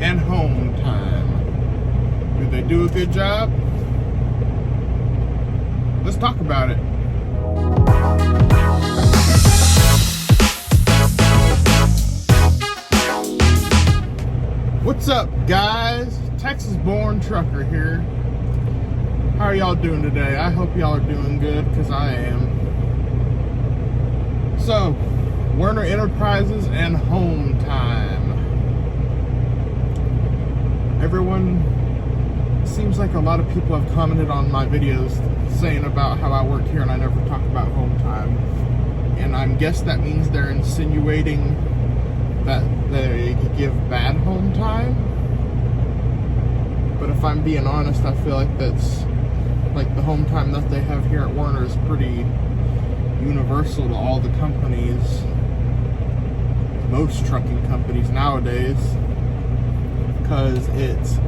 and home time. Do they do a good job? Let's talk about it. What's up, guys? Texas-born trucker here. How are y'all doing today? I hope y'all are doing good, because I am. So, Werner Enterprises and home time. Everyone, seems like a lot of people have commented on my videos saying about how I work here and I never talk about home time. And I guess that means they're insinuating that they give bad home time. But if I'm being honest, I feel like that's like the home time that they have here at Werner is pretty universal to all the companies, most trucking companies nowadays, because it's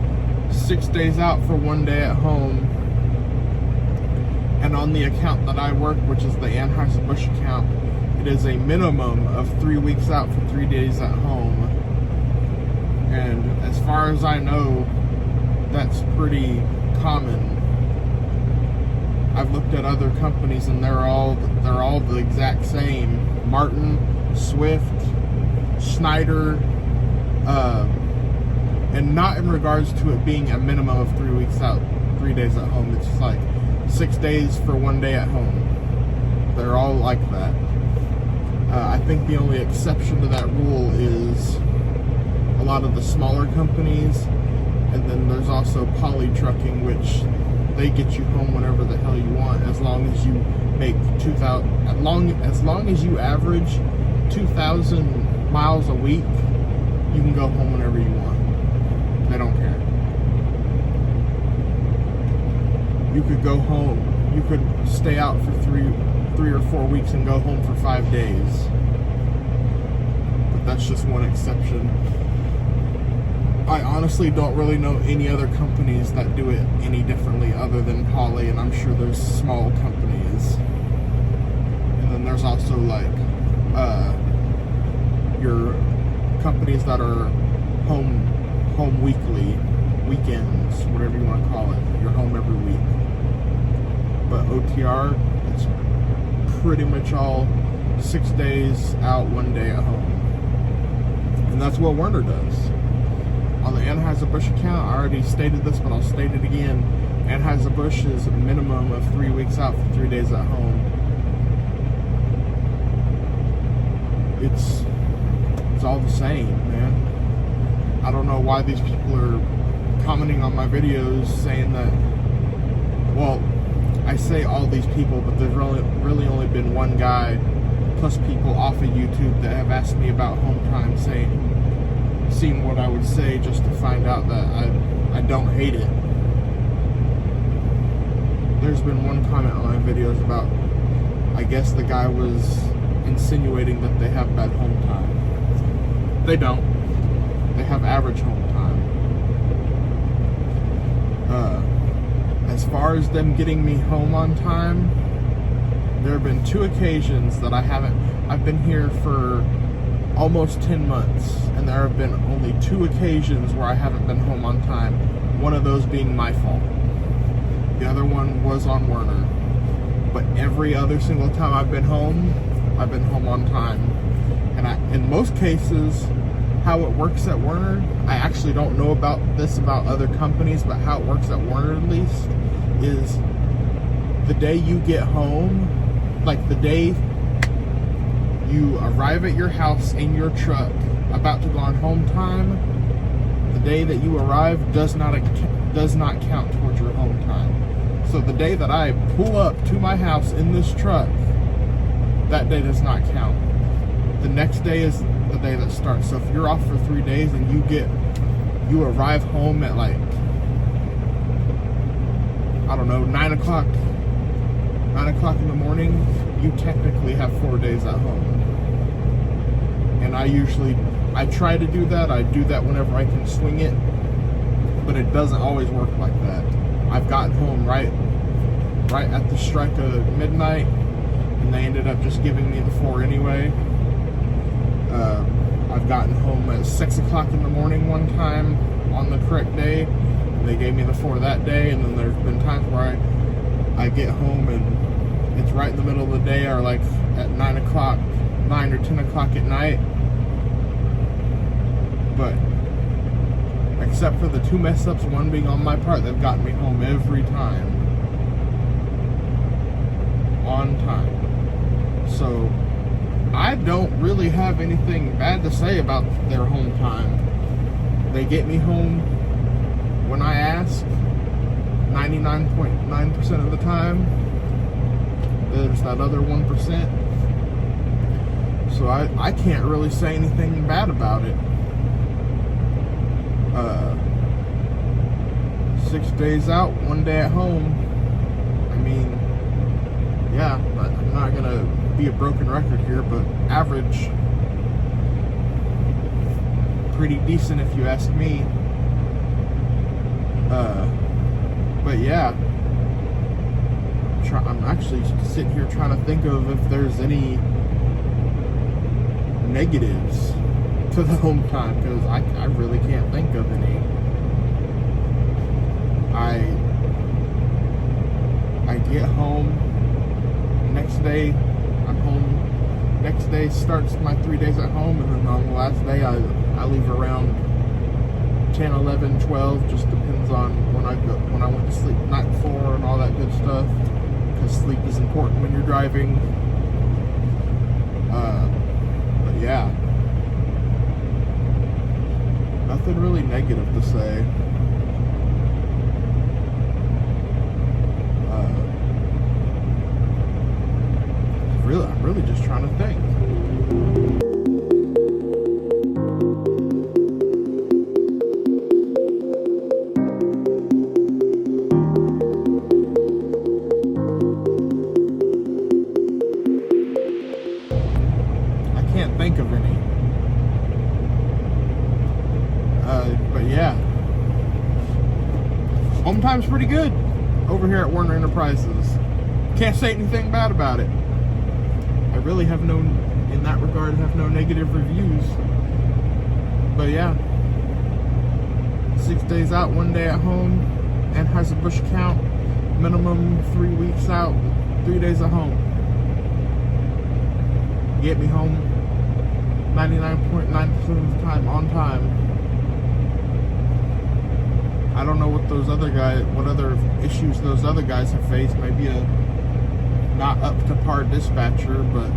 6 days out for 1 day at home. And on the account that I work, which is the Anheuser-Busch account, it is a minimum of 3 weeks out for 3 days at home. And as far as I know, that's pretty common. I've looked at other companies and they're all the exact same. Martin, Swift, Schneider, and not in regards to it being a minimum of 3 weeks out, 3 days at home. It's just like 6 days for 1 day at home. They're all like that. I think the only exception to that rule is a lot of the smaller companies, and then there's also poly trucking, which they get you home whenever the hell you want, as long as you make 2,000. As long as you average 2,000 miles a week, you can go home whenever you want. They don't care. You could go home. You could stay out for three or 4 weeks and go home for 5 days. But that's just one exception. I honestly don't really know any other companies that do it any differently other than Poly, and I'm sure there's small companies. And then there's also like your companies that are home weekly, weekends, whatever you want to call it. You're home every week. But OTR, it's pretty much all 6 days out, 1 day at home. And that's what Werner does. On the Anheuser-Busch account, I already stated this, but I'll state it again. Anheuser-Busch is a minimum of 3 weeks out for 3 days at home. It's all the same, man. I don't know why these people are commenting on my videos saying that, well, I say all these people, but there's really only been one guy, plus people off of YouTube, that have asked me about home time, seeing what I would say just to find out that I don't hate it. There's been one comment on my videos about, I guess the guy was insinuating that they have bad home time. They don't. They have average home time. As far as them getting me home on time, there have been 2 occasions that I've been here for almost 10 months, and there have been only 2 occasions where I haven't been home on time, one of those being my fault. The other one was on Werner. But every other single time I've been home on time. And in most cases, how it works at Werner, I actually don't know about other companies, but how it works at Werner at least, is the day you get home, like the day you arrive at your house in your truck, about to go on home time, the day that you arrive does not count towards your home time. So the day that I pull up to my house in this truck, that day does not count. The next day is the day that starts. So if you're off for 3 days and you arrive home at like, I don't know, 9 o'clock in the morning, you technically have 4 days at home. And I try to do that. I do that whenever I can swing it, but it doesn't always work like that. I've gotten home right at the strike of midnight, and they ended up just giving me the 4 anyway. I've gotten home at 6 o'clock in the morning one time on the correct day. They gave me the 4 that day, and then there's been times where I get home and it's right in the middle of the day, or like at 9 o'clock, 9 or 10 o'clock at night. But except for the 2 mess ups, one being on my part, they've gotten me home every time on time. So I don't really have anything bad to say about their home time. They get me home when I ask 99.9% of the time. There's that other 1%. So I can't really say anything bad about it. 6 days out, 1 day at home. I mean, yeah, I'm not gonna be a broken record here, but average, pretty decent if you ask me. But yeah, I'm actually sitting here trying to think of if there's any negatives to the home time, because I really can't think of any. I get home, next day I'm home, next day starts my 3 days at home, and then on the last day I leave around 10, 11, 12, just depends on when I went to sleep the night before and all that good stuff, because sleep is important when you're driving. But yeah, nothing really negative to say. I'm really just trying to think. I can't think of any. But yeah, home time's pretty good over here at Werner Enterprises. Can't say anything bad about it. I really have no, in that regard, have no negative reviews. But yeah, 6 days out, 1 day at home, and has a bush count, minimum 3 weeks out, 3 days at home. Get me home 99.9% of the time on time. I don't know what those other guys, what other issues those other guys have faced. Maybe a not up to par dispatcher, but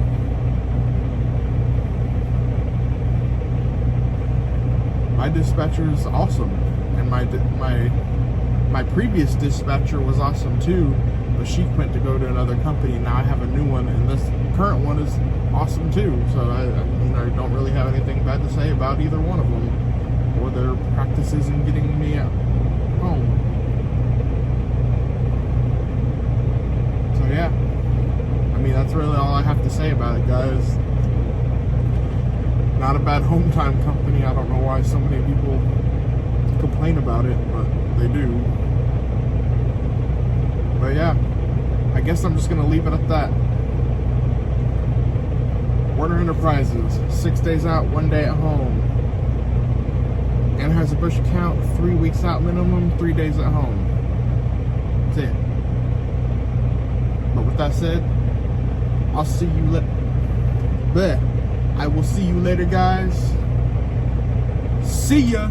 my dispatcher is awesome, and my previous dispatcher was awesome too, but she quit to go to another company. Now I have a new one, and this current one is awesome too. So I don't really have anything bad to say about either one of them or their practices in getting me out home. So yeah, I mean, that's really all I have to say about it, guys. Not a bad home time company. I don't know why so many people complain about it, but they do. But yeah, I guess I'm just gonna leave it at that. Werner Enterprises, 6 days out, 1 day at home. And has a bush count, 3 weeks out minimum, 3 days at home. That's it. But with that said, I'll see you I will see you later, guys. See ya.